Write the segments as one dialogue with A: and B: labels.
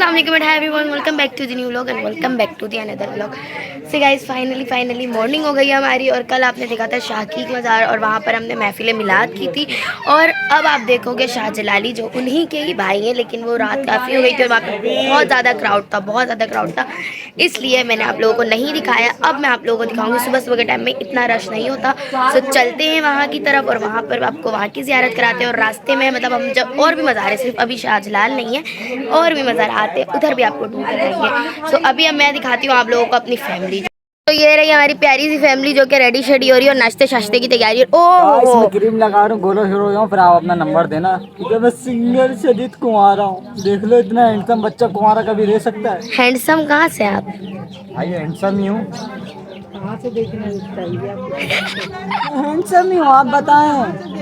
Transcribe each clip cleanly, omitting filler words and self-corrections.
A: अस्सलाम वालेकुम and hi everyone, welcome back to the new vlog and welcome back to the another vlog. So guys finally morning हो गई हमारी और कल आपने देखा था शाकीक मज़ार और वहाँ पर हमने महफिल मिलाद की थी। और अब आप देखोगे शाहजलाली जो उन्हीं के ही भाई हैं, लेकिन वो रात काफ़ी हो गई थी और वहाँ पर बहुत ज़्यादा क्राउड था, इसलिए मैंने आप लोगों को नहीं दिखाया। अब मैं आप लोगों को दिखाऊंगी। सुबह सुबह के टाइम में इतना रश नहीं होता। सो चलते हैं वहाँ की तरफ और वहाँ पर आपको वहाँ की ज़ियारत कराते हैं। और रास्ते में मतलब हम जब और भी मज़ार है, सिर्फ अभी शाहजलाल नहीं है, और भी मज़ार आते हैं, उधर भी आपको ढूंढ के लाएंगे। सो अभी अब मैं दिखाती हूँ आप लोगों को अपनी फैमिली। तो ये रही हमारी प्यारी सी फैमिली जो कि रेडी शेडी हो रही है और नाश्ते शाश्ते की तैयारी है।
B: मैं क्रीम लगा रहा हूँ, गोलो शुरू हो जाऊँ, फिर आप अपना नंबर देना क्योंकि मैं सिंगर शदीद कुंवारा हूँ। देख लो इतना हैंडसम बच्चा कुंवारा कभी रह सकता है?
A: हैंडसम कहाँ से आप?
B: भाई हैंडसम ही हूँ। कहाँ से देखना हैंडसम ही हूँ, आप बताएं।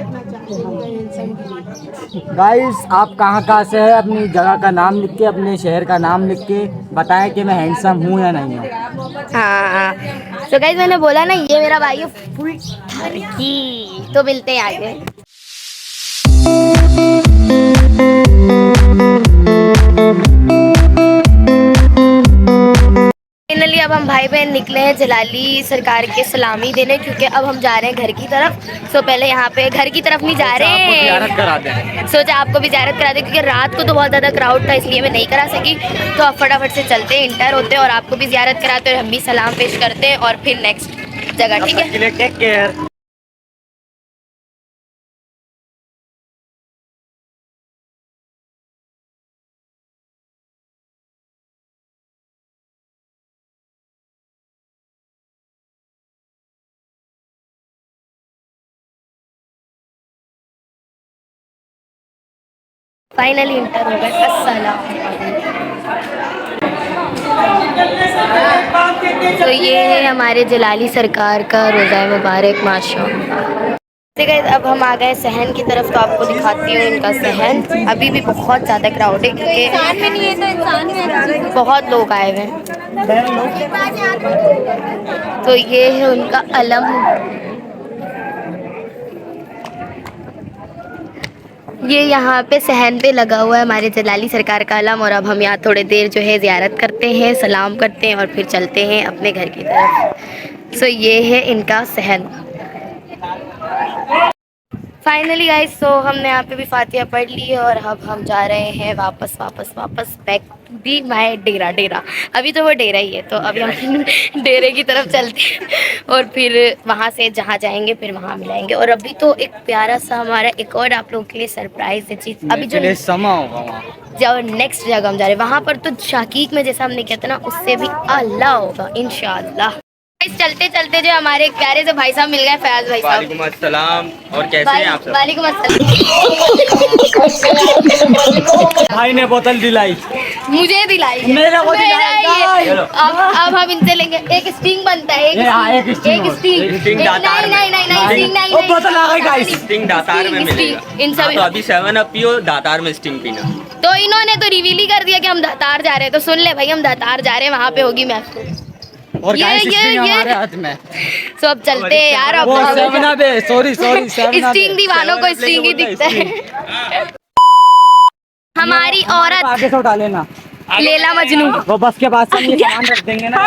B: गाइस आप कहाँ से है, अपनी जगह का नाम लिख के, अपने शहर का नाम लिख के बताएं कि मैं हैंडसम हूँ या नहीं हूँ।
A: हाँ। तो गाइस मैंने बोला ना, ये मेरा भाई है फुल ठरकी। तो मिलते हैं आगे। फाइनली अब हम भाई बहन निकले हैं जलाली सरकार के सलामी देने, क्योंकि अब हम जा रहे हैं घर की तरफ। सो पहले यहाँ पे घर की तरफ नहीं जा रहे हैं, सोचा आपको भी ज़ियारत करा दें, क्योंकि रात को तो बहुत ज़्यादा क्राउड था इसलिए मैं नहीं करा सकी। तो अब फटाफट से चलते हैं, इंटर होते हैं और आपको भी ज़ियारत कराते हैं और हम भी सलाम पेश करते हैं और फिर नेक्स्ट जगह। ठीक है,
B: टेक केयर।
A: फाइनली इंटर हो गए। अस्सलाम। तो ये है हमारे जलाली सरकार का रोज़ा मुबारक, माशाअल्लाह। ठीक है, अब हम आ गए सहन की तरफ, तो आपको दिखाती हूँ इनका सहन। अभी भी बहुत ज़्यादा क्राउड है क्योंकि इंसान में नहीं है, तो इंसान में बहुत लोग आए हुए हैं। तो ये है उनका अलम। ये यहाँ पे सहन पे लगा हुआ है हमारे जलाली सरकार का अलम। और अब हम यहाँ थोड़ी देर जो है ज़ियारत करते हैं, सलाम करते हैं और फिर चलते हैं अपने घर की तरफ। सो ये है इनका सहन। फाइनली गाइस, सो हमने यहाँ पे भी फातिहा पढ़ ली है और अब हम जा रहे हैं वापस बैक टू दी माई डेरा। अभी तो वो डेरा ही है, तो अभी हम डेरे की तरफ चलते हैं और फिर वहाँ से जहाँ जाएंगे फिर वहाँ मिलाएंगे। और अभी तो एक प्यारा सा हमारा एक और आप लोगों के लिए सरप्राइज है चीज़। अभी जो
B: समा होगा वहाँ,
A: जब नेक्स्ट जगह हम जा रहे हैं वहाँ पर तो शाकीक में जैसा हमने किया था ना, उससे भी अल्लाह होगा इंशाअल्लाह। चलते चलते जो हमारे प्यारे से भाई साहब मिल गए, फयाज भाई साहब।
C: वालेकुम अस्सलाम। और कैसे हैं आप सब?
A: वालेकुम अस्सलाम।
B: भाई ने बोतल दिलाई,
A: मुझे दिलाई है।
B: मेरा को दिलाई।
A: अब हम इनसे लेंगे एक स्टिंग बनता है, एक स्टिंग
C: स्टिंग दातार में।
A: नहीं,
B: बोतल आ गई गाइस।
C: स्टिंग दातार में मिलेगा।
A: इन सब
C: तो अभी 7 अप पियो, दातार में स्टिंग पीना।
A: तो इन्होंने तो रिवील ही कर दिया कि हम दातार जा रहे हैं, तो सुन ले भाई, हम दातार जा रहे हैं, वहाँ पे होगी महफिल।
B: और हमारे हाथ में।
A: सो अब चलते हैं यार। अब
B: सॉरी
A: स्टिंग दीवानों को स्टिंग ही दिखता है। हमारी औरत
B: आगे से उठा लेना,
A: लैला मजनू
B: वो बस के पास से सामान रख देंगे ना।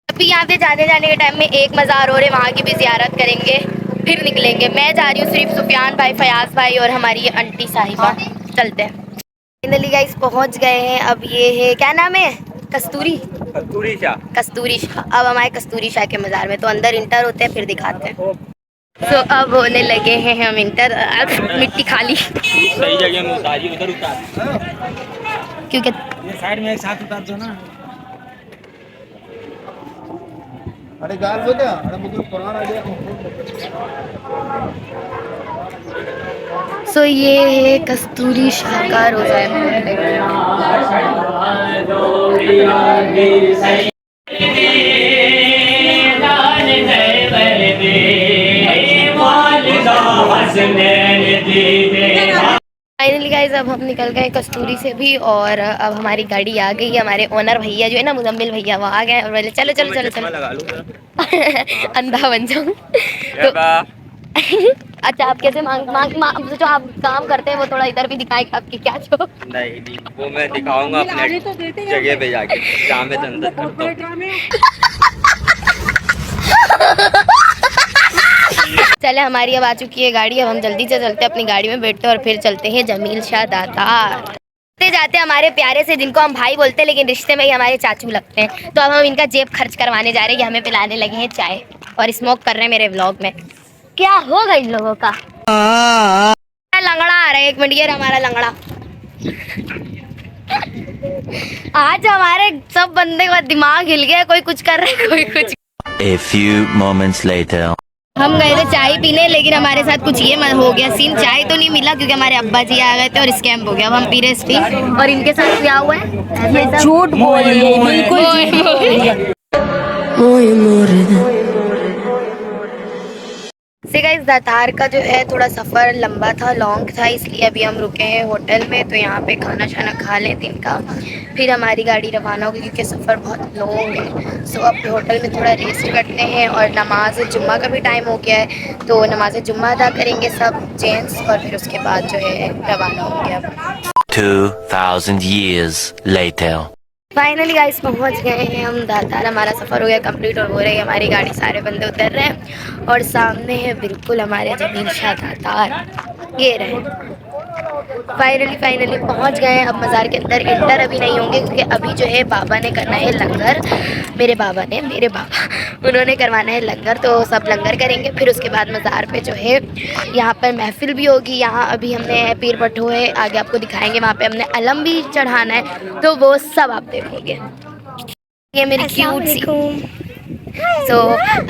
A: अभी यहाँ पे जाने के टाइम में एक मज़ार हो रहे, वहाँ की भी ज़ियारत करेंगे फिर निकलेंगे। मैं जा रही हूँ सिर्फ, सुफियान भाई, फयाज भाई और हमारी ये आंटी साहिबा। चलते हैं। फाइनली गाइस पहुँच गए हैं। अब ये है, क्या नाम है, कस्तूरी शाह। अब हमारे कस्तूरी शाह के मज़ार में, तो अंदर इंटर होते हैं फिर दिखाते हैं। तो अब होने लगे हैं हम इंटर। मिट्टी खाली
C: सही जगह में उतारिए, उधर उतार।
A: क्योंकि
B: ये साइड में एक साथ उतार दो ना। अरे गाल बोल दे, अरे मुझे कुरान आ गया।
A: सो ये है कस्तूरी शाह का रोज़ा फाइनली गाइस, अब हम निकल गए कस्तूरी से भी और अब हमारी गाड़ी आ गई है। हमारे ओनर भैया जो है ना, मुजम्मिल भैया, वो आ गए और बोले चलो चलो चलो चलो। अंधा बन जाऊँ तो अच्छा, आप कैसे जो आप काम करते हैं वो थोड़ा इधर भी दिखाएं आपकी क्या जो।
C: नहीं नहीं, वो मैं दिखाऊंगा अपने जगह पे जाके जहाँ मैं धंधा करता हूँ।
A: चले, हमारी अब आ चुकी है गाड़ी। अब हम जल्दी से चलते हैं अपनी गाड़ी में बैठते हैं और फिर चलते हैं जमील शाह दातार। जाते हमारे प्यारे से, जिनको हम भाई बोलते हैं लेकिन रिश्ते में ही हमारे चाचू लगते हैं। तो अब हम इनका जेब खर्च करवाने जा रहे हैं कि हमें पिलाने लगे हैं चाय और स्मोक कर रहे हैं मेरे व्लॉग में। क्या होगा इन लोगों का। लंगड़ा आ रहा है, 1 मिनट, ये हमारा लंगड़ा। आज हमारे सब बंदे का दिमाग हिल गया, कोई कुछ कर रहा है कोई कुछ।
D: A few moments later.
A: हम गए थे चाय पीने, लेकिन हमारे साथ कुछ ये हो गया सीन, चाय तो नहीं मिला क्योंकि हमारे अब्बा जी आ गए थे और स्कैम हो गया। अब हम पी रहे स्टीम और इनके साथ क्या हुआ है,
E: झूठ बोल रही है, बिल्कुल झूठ बोल रही है।
A: से गाइस, दातार का जो है थोड़ा सफ़र लंबा था, लॉन्ग था, इसलिए अभी हम रुके हैं होटल में। तो यहाँ पे खाना शाना खा लें दिन का, फिर हमारी गाड़ी रवाना होगी क्योंकि सफ़र बहुत लॉन्ग है। सो अब होटल में थोड़ा रेस्ट करते हैं और नमाज जुम्मा का भी टाइम हो गया है, तो नमाज जुम्मा अदा करेंगे सब जेंट्स और फिर उसके बाद जो है रवाना होंगे। अब
D: 2000 years later.
A: फाइनली गाइस पहुंच गए हैं हम दातार। हमारा सफ़र हो गया कंप्लीट और हो रही है हमारी गाड़ी, सारे बंदे उतर रहे हैं और सामने है बिल्कुल हमारे जमील शाह दातार। ये रहे, फाइनली पहुंच गए हैं। अब मज़ार के अंदर इंटर अभी नहीं होंगे क्योंकि अभी जो है बाबा ने करना है लंगर। मेरे बाबा उन्होंने करवाना है लंगर, तो सब लंगर करेंगे। फिर उसके बाद मज़ार पे जो है यहाँ पर महफिल भी होगी। यहाँ अभी हमने पीर पट्टू है, आगे आपको दिखाएंगे, वहाँ पे हमने अलम भी चढ़ाना है, तो वो सब आप देखोगे। ये मेरी क्यूट सी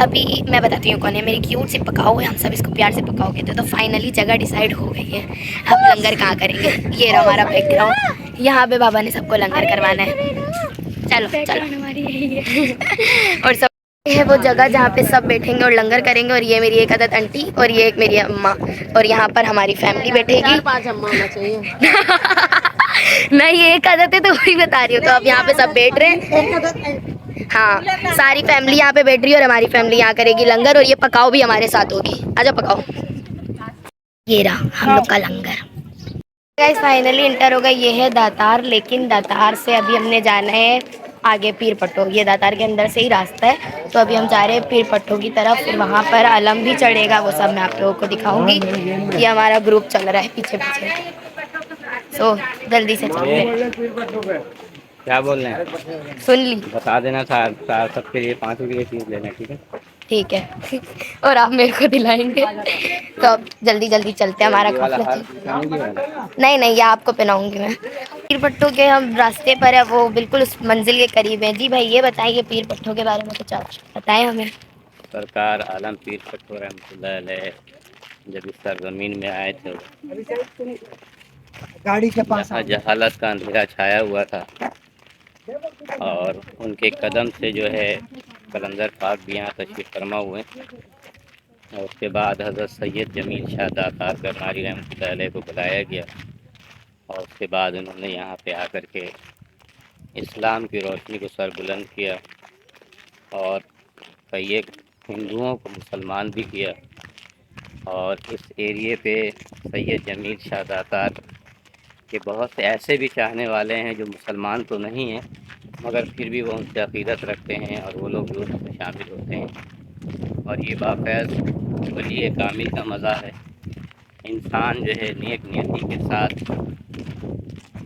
A: अभी मैं बताती हूँ कौन है मेरी क्यूट सी पकाओ है। हम सब इसको प्यार से पकाओगे तो फाइनली जगह डिसाइड हो गई है, हम लंगर कहाँ करेंगे। ये रहा हमारा बैकग्राउंड, यहाँ पे बाबा ने सबको लंगर करवाना है। चलो और सब है वो जगह जहाँ पे सब बैठेंगे और लंगर करेंगे। और ये मेरी एक आदत आंटी और ये एक मेरी अम्मा, और यहाँ पर हमारी फैमिली बैठेगी।
E: 5 अम्मा होना चाहिए।
A: नहीं, एक आदत है तो वही बता रही हूँ। तो अब यहाँ पे सब बैठ रहे हैं, हाँ, सारी फैमिली यहाँ पे बैठ रही है और हमारी फैमिली यहाँ करेगी लंगर। और ये पकाओ भी हमारे साथ होगी, आजा पकाओ। ये रहा हम लोग का लंगर। गाइस फाइनली इंटर हो गई। ये है दातार, लेकिन दातार से अभी हमने जाना है आगे पीर पट्टो। ये दातार के अंदर से ही रास्ता है, तो अभी हम जा रहे हैं पीर पट्टो की तरफ। फिर वहाँ पर अलम भी चढ़ेगा, वो सब मैं आप लोगों को दिखाऊंगी। ये हमारा ग्रुप चल रहा है पीछे पीछे, तो जल्दी से चलते।
C: क्या बोल रहे हैं,
A: सुन ली,
C: बता देना सार सबके लिए 5 रुपये की चीज़ लेना, ठीक है।
A: ठीक है। और आप मेरे को दिलाएंगे, तो अब जल्दी जल्दी चलते हैं। हमारा काफिला नहीं, ये आपको पहनाऊंगी मैं। पीर पट्टो के हम रास्ते पर है, वो बिल्कुल उस मंजिल के करीब है। जी भाई, ये बताइए पीर पट्टो के बारे में कुछ आप बताएं हमें।
C: सरकार आलम पीर पट्टो रहमतुल्लाह अलैह जब इस सरजमीन में आए थे,
B: गाड़ी के पास
C: जहालत का अंधेरा छाया हुआ था और उनके कदम से जो है कलंदर पाक भी यहाँ तशरीफ़ फरमा हुए। और उसके बाद हज़रत सैयद जमील शाह दातार करनारी रहमतुल्लाह अलैह को बुलाया गया और उसके बाद उन्होंने यहाँ पे आकर के इस्लाम की रोशनी को सर बुलंद किया और कई हिंदुओं को मुसलमान भी किया। और इस एरिए पे सैयद जमील शाह दातार के बहुत से ऐसे भी चाहने वाले हैं जो मुसलमान तो नहीं हैं मगर फिर भी वो उनसे अक़ीदत रखते हैं और वो लोग भी उसमें शामिल होते हैं। और ये बाक़ैद वली कामिल का मज़ा है। इंसान जो है नेक नियति के साथ,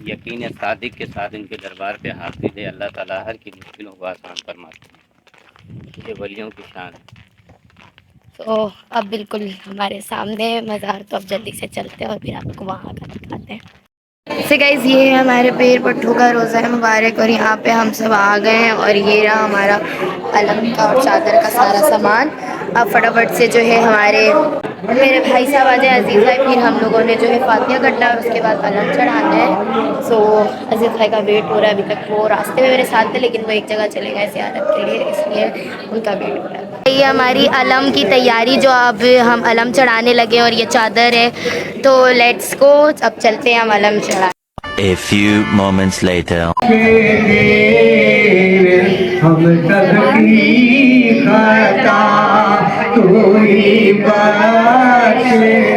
C: यकीन सादिक के साथ इनके दरबार पे हाज़िर है, अल्लाह ताला हर की मुश्किलों को आसान फरमाते हैं। ये वलियों की शान है।
A: तो अब बिल्कुल हमारे सामने मज़ार, तो अब जल्दी से चलते हैं और फिर आपको वहाँ का दिखाते हैं। से गाइस, ये है हमारे पीर पट्टू का रोज़ा है मुबारक और यहाँ पे हम सब आ गए हैं। और ये रहा हमारा अलम का और चादर का सारा सामान। अब फटाफट से जो है हमारे मेरे भाई साहब आ जाए, अजीज़ भाई, फिर हम लोगों ने जो है फातिया करना है और उसके बाद अलम चढ़ाना है। सो अजीज़ भाई का वेट हो रहा है, अभी तक वो रास्ते में मेरे साथ थे लेकिन वो एक जगह चले गए ज़ियारत के लिए, इसलिए उनका वेट हो रहा है। ये हमारी अलम की तैयारी, जो अब हम अलम चढ़ाने लगे और ये चादर है, तो लेट्स गो, अब चलते हैं हम अलम चढ़ा।
D: A few moments later.
F: हम सबकी खता तू ही बख्श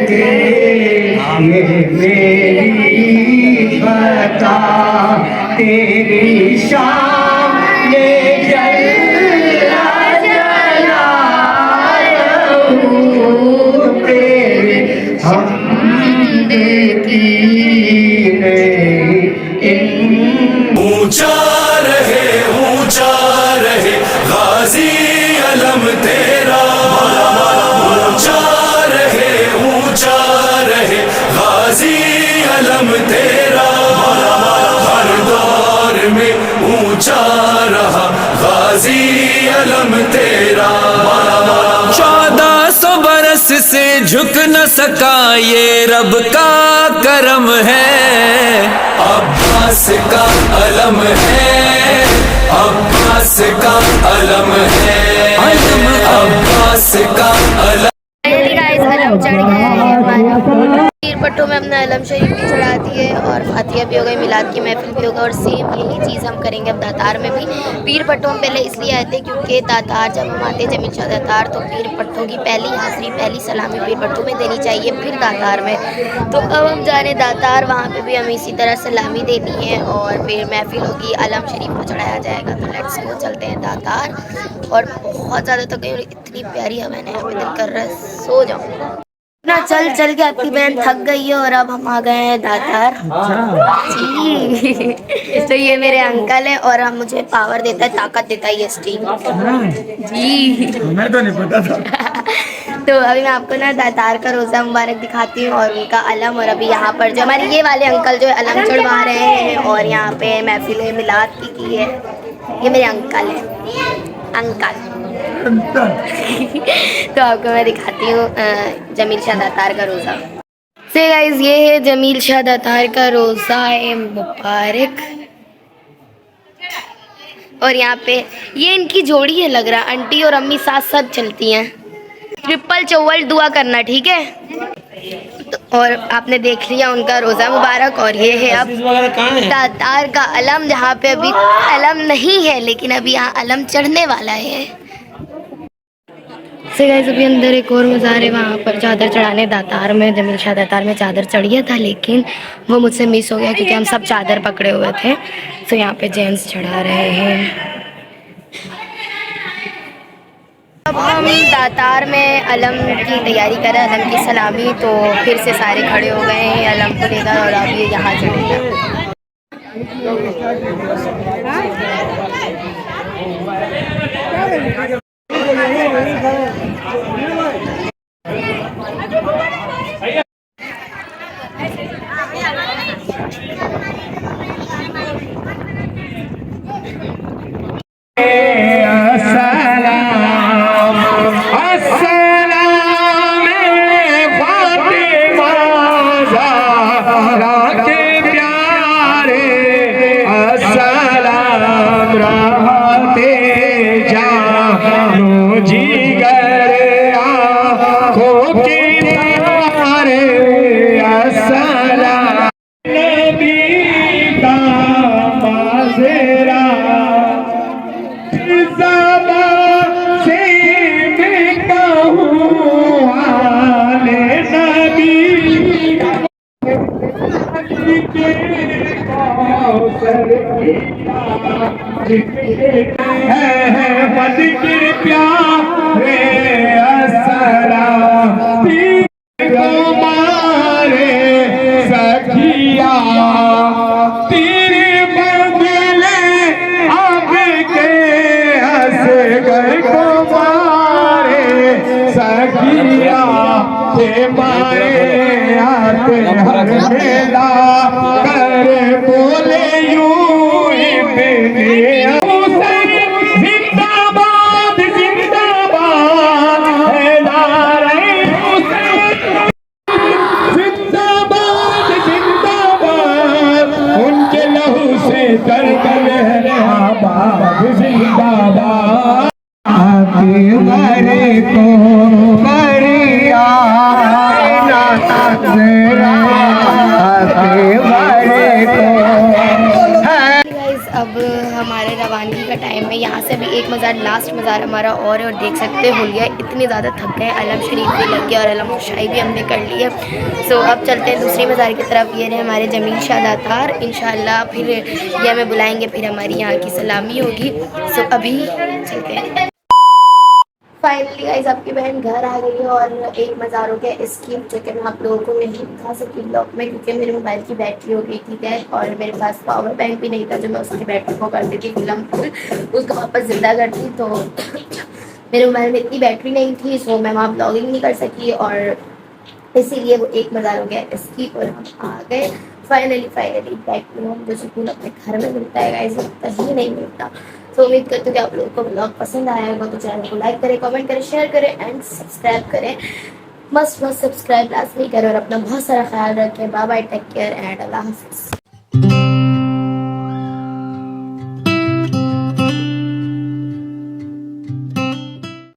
F: दे, ये मेरी खता तेरी शाम में जला जला रहूं, तेरे हमद की
G: ऊंचा रहे गाजी अलम तेरा, ऊंचा रहे गाजी अलम तेरा, हर दौर में ऊंचा रहा गाजी अलम तेरा। 1400 बरस से झुक न सका ये रब का करम है, अब्बास का अलम है, अब्बास का अलम है, अब्बास का अलम।
A: अलम चढ़ गया है हमारा। पीर पट्टों में अपना अलम शरीफ भी चढ़ाती है और फातिया भी हो गई, मिलाद की महफिल भी होगा और सेम यही चीज़ हम करेंगे अब दातार में भी। पीर पट्टों में पहले इसलिए आए थे क्योंकि दातार जब हम आते जमील शाह दातार तो पीर पट्टों की पहली हाज़िरी पहली सलामी पीर पट्टों में देनी चाहिए, फिर दातार में। तो अब हम जा रहे दातार, वहाँ पर भी हमें इसी तरह सलामी देनी है और फिर महफिल होगी, अलम शरीफ को चढ़ाया जाएगा। तो लेट्स गो, चलते हैं दातार। और बहुत ज़्यादा तो गई, इतनी प्यारी हवा है, यहाँ पे दिल कर रहा है सो जाऊँ ना। चल चल के आपकी बहन थक गई है और अब हम आ गए हैं दातार जी। तो ये मेरे अंकल है और हम मुझे पावर देता है, ताकत देता है ये स्टीम जी।
F: मैं तो नहीं पता था।
A: तो अभी मैं आपको ना दातार का रोज़ा मुबारक दिखाती हूँ और उनका अलम। और अभी यहाँ पर जो हमारे ये वाले अंकल जो है अलम चढ़वा रहे हैं और यहाँ पे महफिल मिलाद की है। ये मेरे अंकल हैं, अंकल। तो आपको मैं दिखाती हूँ जमील शाह दातार का रोज़ा। से गाइस ये है जमील शाह दातार का रोज़ा है मुबारक। और यहाँ पे ये इनकी जोड़ी है लग रहा, आंटी और अम्मी साथ साथ चलती हैं। ट्रिपल चौवल दुआ करना, ठीक है। तो और आपने देख लिया उनका रोज़ा मुबारक। और ये है अब दातार का अलम, जहाँ पे अभी अलम नहीं है लेकिन अभी यहाँ अलम चढ़ने वाला है। से गाइस अभी अंदर एक और मज़ार है, वहाँ पर चादर चढ़ाने दातार में, जमील शाह दातार में चादर चढ़िया था लेकिन वो मुझसे मिस हो गया क्योंकि हम सब चादर पकड़े हुए थे। तो यहाँ पे जेंट्स चढ़ा रहे हैं। अब हम दातार में अलम की तैयारी कर रहे हैं, अलम की सलामी। तो फिर से सारे खड़े हो गए हैं अलम को लेकर और अब ये यहाँ चढ़ेगा।
F: मद के प्यारे असलाम मारे सखिया, तेरे बदले अब के हंस गए को मारे सखिया, के मारे आते हर मेला कर बोले यूं ही मेरे
A: अब हमारे रवानगी का टाइम है। यहाँ से अभी एक मज़ार लास्ट मज़ार हमारा और है, और देख सकते हो लिया इतने ज़्यादा थक गए। अलम शरीफ भी लग गया और अलम शाही भी हमने कर ली है। सो अब चलते हैं दूसरी मज़ार की तरफ। ये रहे हमारे जमील शाह दातार। इंशाल्लाह फिर ये हमें बुलाएंगे, फिर हमारी यहाँ की सलामी होगी। सो अभी चलते हैं। फाइनली गाइस आपकी बहन घर आ गई है, और एक मज़ार हो गया इसकी, जो कि मैं आप लोगों को नहीं दिखा सकी ब्लॉग में, क्योंकि मेरे मोबाइल की बैटरी हो गई थी डेड, और मेरे पास पावर बैंक भी नहीं था जो मैं उसकी बैटरी को कर देती फिल्म उसको वापस ज़िंदा करती। तो मेरे मोबाइल में इतनी बैटरी नहीं थी, सो मैं वहाँ ब्लॉगिंग नहीं कर सकी, और इसीलिए वो एक मज़ार हो गया इसकी। और हम आ गए फाइनली बैक टू होम, जो सुकून अपने घर में मिलता है गाइस, कहीं नहीं मिलता। तो उम्मीद करती हूँ कि आप लोगों को ब्लॉग पसंद आया होगा, तो चैनल को लाइक करें, कमेंट करें, शेयर करें एंड सब्सक्राइब करें। मस्ट सब्सक्राइब लाजमी करें, और अपना बहुत सारा ख्याल रखें। Bye bye, take care and अल्लाह हाफिज़।